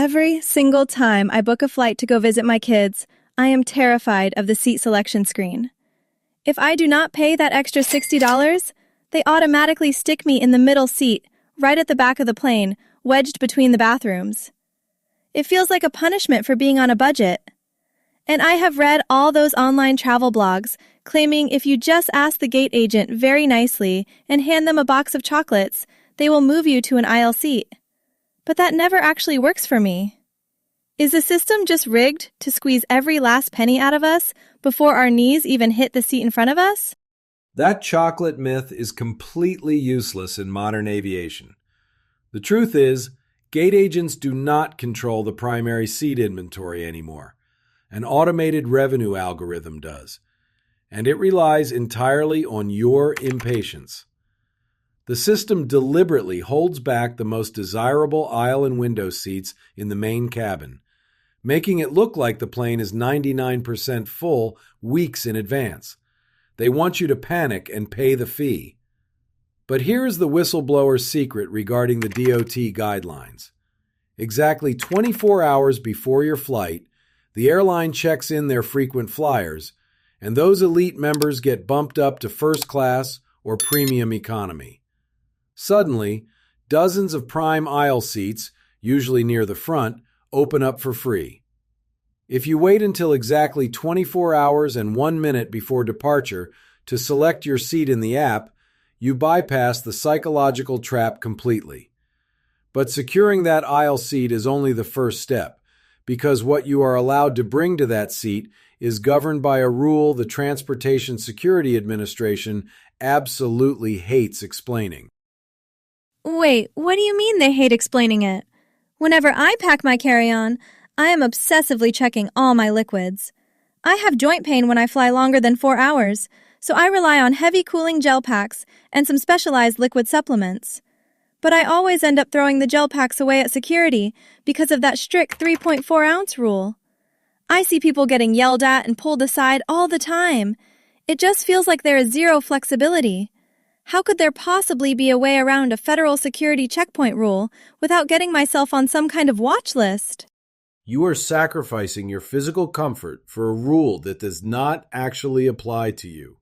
Every single time I book a flight to go visit my kids, I am terrified of the seat selection screen. If I do not pay that extra $60, they automatically stick me in the middle seat, right at the back of the plane, wedged between the bathrooms. It feels like a punishment for being on a budget. And I have read all those online travel blogs claiming if you just ask the gate agent very nicely and hand them a box of chocolates, they will move you to an aisle seat. But that never actually works for me. Is the system just rigged to squeeze every last penny out of us before our knees even hit the seat in front of us? That chocolate myth is completely useless in modern aviation. The truth is, gate agents do not control the primary seat inventory anymore. An automated revenue algorithm does, and it relies entirely on your impatience. The system deliberately holds back the most desirable aisle and window seats in the main cabin, making it look like the plane is 99% full weeks in advance. They want you to panic and pay the fee. But here is the whistleblower's secret regarding the DOT guidelines. Exactly 24 hours before your flight, the airline checks in their frequent flyers, and those elite members get bumped up to first class or premium economy. Suddenly, dozens of prime aisle seats, usually near the front, open up for free. If you wait until exactly 24 hours and 1 minute before departure to select your seat in the app, you bypass the psychological trap completely. But securing that aisle seat is only the first step, because what you are allowed to bring to that seat is governed by a rule the Transportation Security Administration absolutely hates explaining. Wait, what do you mean they hate explaining it? Whenever I pack my carry-on, I am obsessively checking all my liquids. I have joint pain when I fly longer than 4 hours, so I rely on heavy cooling gel packs and some specialized liquid supplements. But I always end up throwing the gel packs away at security because of that strict 3.4-ounce rule. I see people getting yelled at and pulled aside all the time. It just feels like there is zero flexibility. How could there possibly be a way around a federal security checkpoint rule without getting myself on some kind of watch list? You are sacrificing your physical comfort for a rule that does not actually apply to you.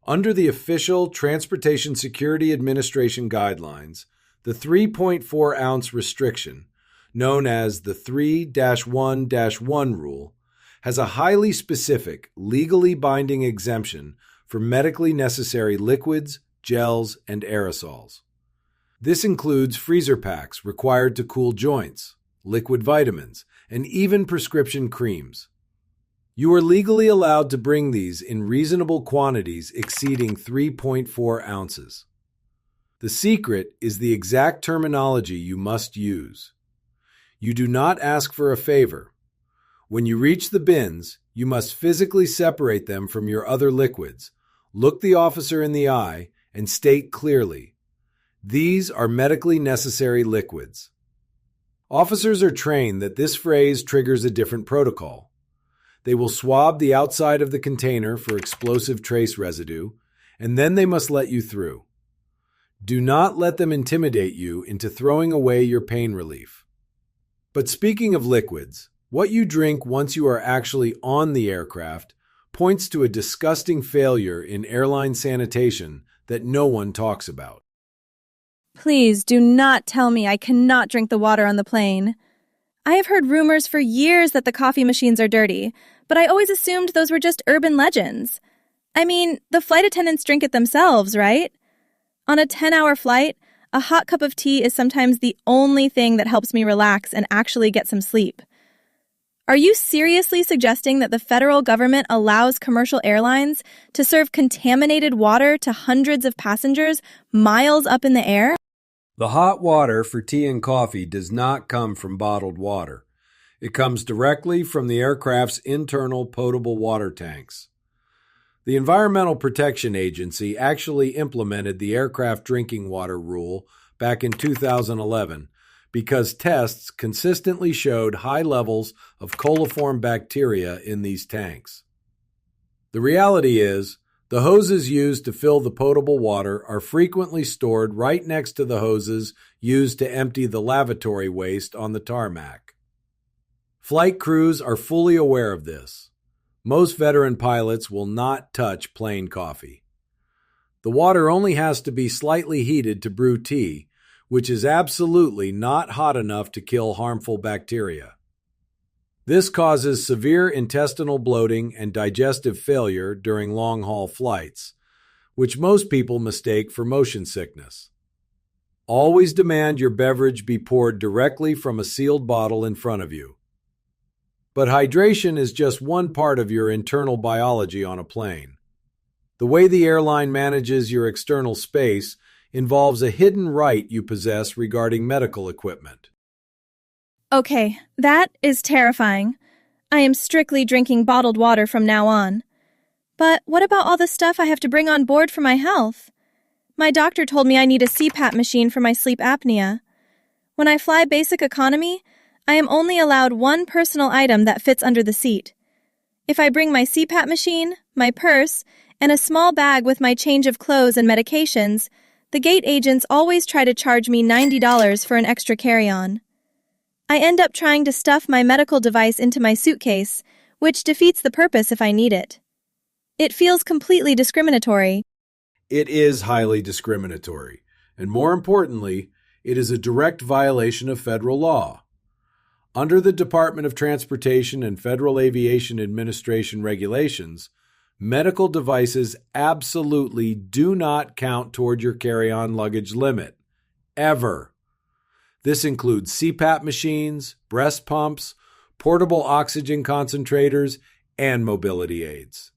Under the official Transportation Security Administration guidelines, the 3.4-ounce restriction, known as the 3-1-1 rule, has a highly specific, legally binding exemption for medically necessary liquids, gels, and aerosols. This includes freezer packs required to cool joints, liquid vitamins, and even prescription creams. You are legally allowed to bring these in reasonable quantities exceeding 3.4 ounces. The secret is the exact terminology you must use. You do not ask for a favor. When you reach the bins, you must physically separate them from your other liquids, look the officer in the eye, and state clearly, "These are medically necessary liquids." Officers are trained that this phrase triggers a different protocol. They will swab the outside of the container for explosive trace residue, and then they must let you through. Do not let them intimidate you into throwing away your pain relief. But speaking of liquids, what you drink once you are actually on the aircraft points to a disgusting failure in airline sanitation that no one talks about. Please do not tell me I cannot drink the water on the plane. I have heard rumors for years that the coffee machines are dirty, but I always assumed those were just urban legends. I mean, the flight attendants drink it themselves, right? On a 10-hour flight, a hot cup of tea is sometimes the only thing that helps me relax and actually get some sleep. Are you seriously suggesting that the federal government allows commercial airlines to serve contaminated water to hundreds of passengers miles up in the air? The hot water for tea and coffee does not come from bottled water. It comes directly from the aircraft's internal potable water tanks. The Environmental Protection Agency actually implemented the aircraft drinking water rule back in 2011 because tests consistently showed high levels of coliform bacteria in these tanks. The reality is, the hoses used to fill the potable water are frequently stored right next to the hoses used to empty the lavatory waste on the tarmac. Flight crews are fully aware of this. Most veteran pilots will not touch plain coffee. The water only has to be slightly heated to brew tea, which is absolutely not hot enough to kill harmful bacteria. This causes severe intestinal bloating and digestive failure during long-haul flights, which most people mistake for motion sickness. Always demand your beverage be poured directly from a sealed bottle in front of you. But hydration is just one part of your internal biology on a plane. The way the airline manages your external space involves a hidden right you possess regarding medical equipment. Okay, that is terrifying. I am strictly drinking bottled water from now on. But what about all the stuff I have to bring on board for my health? My doctor told me I need a CPAP machine for my sleep apnea. When I fly basic economy, I am only allowed one personal item that fits under the seat. If I bring my CPAP machine, my purse, and a small bag with my change of clothes and medications, the gate agents always try to charge me $90 for an extra carry-on. I end up trying to stuff my medical device into my suitcase, which defeats the purpose if I need it. It feels completely discriminatory. It is highly discriminatory, and more importantly, it is a direct violation of federal law. Under the Department of Transportation and Federal Aviation Administration regulations, medical devices absolutely do not count toward your carry-on luggage limit. Ever. This includes CPAP machines, breast pumps, portable oxygen concentrators, and mobility aids.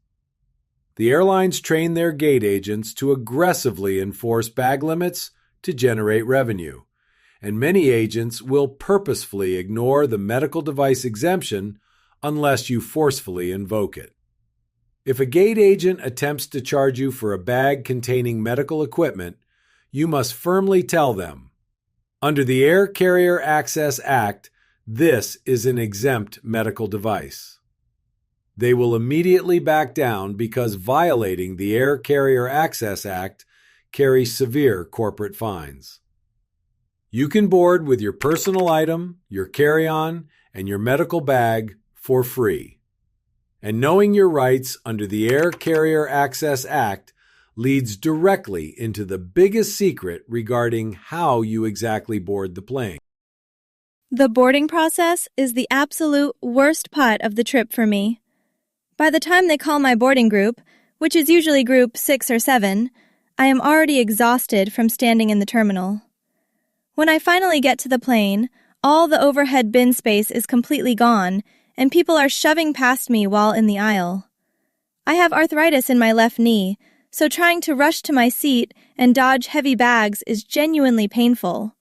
The airlines train their gate agents to aggressively enforce bag limits to generate revenue, and many agents will purposefully ignore the medical device exemption unless you forcefully invoke it. If a gate agent attempts to charge you for a bag containing medical equipment, you must firmly tell them, under the Air Carrier Access Act, this is an exempt medical device. They will immediately back down because violating the Air Carrier Access Act carries severe corporate fines. You can board with your personal item, your carry-on, and your medical bag for free. And knowing your rights under the Air Carrier Access Act leads directly into the biggest secret regarding how you exactly board the plane. The boarding process is the absolute worst part of the trip for me. By the time they call my boarding group, which is usually group 6 or 7, I am already exhausted from standing in the terminal. When I finally get to the plane, all the overhead bin space is completely gone, and people are shoving past me while in the aisle. I have arthritis in my left knee, so trying to rush to my seat and dodge heavy bags is genuinely painful.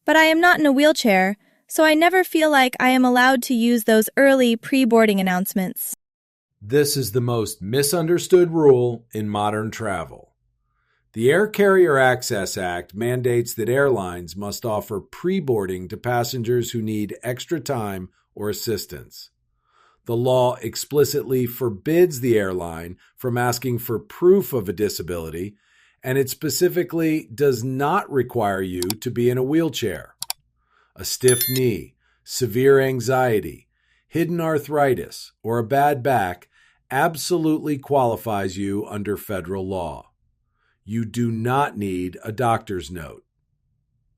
But I am not in a wheelchair, so I never feel like I am allowed to use those early pre-boarding announcements. This is the most misunderstood rule in modern travel. The Air Carrier Access Act mandates that airlines must offer pre-boarding to passengers who need extra time or assistance. The law explicitly forbids the airline from asking for proof of a disability, and it specifically does not require you to be in a wheelchair. A stiff knee, severe anxiety, hidden arthritis, or a bad back absolutely qualifies you under federal law. You do not need a doctor's note.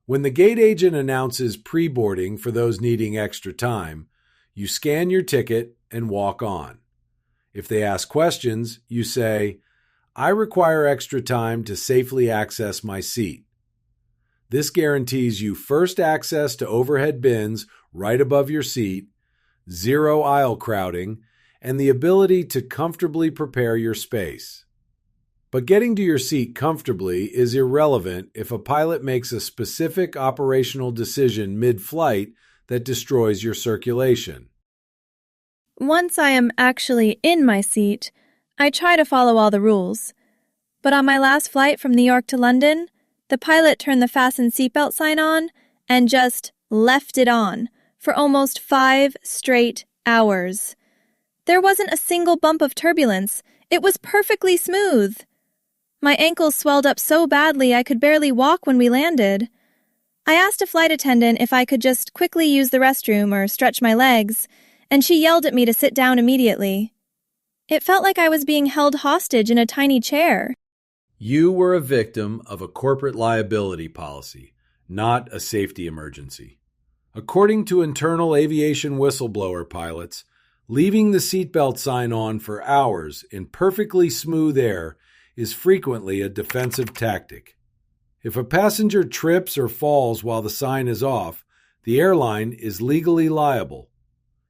When the gate agent announces pre-boarding for those needing extra time, you scan your ticket and walk on. If they ask questions, you say, "I require extra time to safely access my seat." This guarantees you first access to overhead bins right above your seat, zero aisle crowding, and the ability to comfortably prepare your space. But getting to your seat comfortably is irrelevant if a pilot makes a specific operational decision mid-flight that destroys your circulation. Once I am actually in my seat, I try to follow all the rules. But on my last flight from New York to London, the pilot turned the fasten seatbelt sign on and just left it on for almost 5 straight hours. There wasn't a single bump of turbulence. It was perfectly smooth. My ankles swelled up so badly I could barely walk when we landed. I asked a flight attendant if I could just quickly use the restroom or stretch my legs, and she yelled at me to sit down immediately. It felt like I was being held hostage in a tiny chair. You were a victim of a corporate liability policy, not a safety emergency. According to internal aviation whistleblower pilots, leaving the seatbelt sign on for hours in perfectly smooth air is frequently a defensive tactic. If a passenger trips or falls while the sign is off, the airline is legally liable.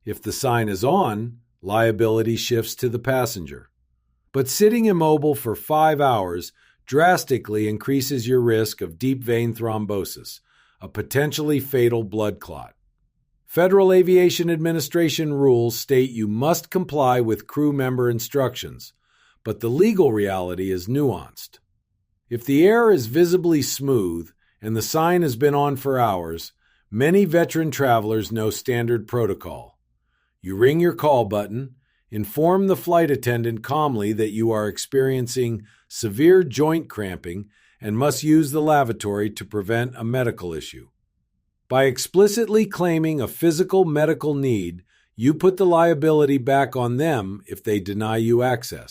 If the sign is on, liability shifts to the passenger. But sitting immobile for 5 hours drastically increases your risk of deep vein thrombosis, a potentially fatal blood clot. Federal Aviation Administration rules state you must comply with crew member instructions, but the legal reality is nuanced. If the air is visibly smooth and the sign has been on for hours, many veteran travelers know standard protocol. You ring your call button, inform the flight attendant calmly that you are experiencing severe joint cramping and must use the lavatory to prevent a medical issue. By explicitly claiming a physical medical need, you put the liability back on them if they deny you access.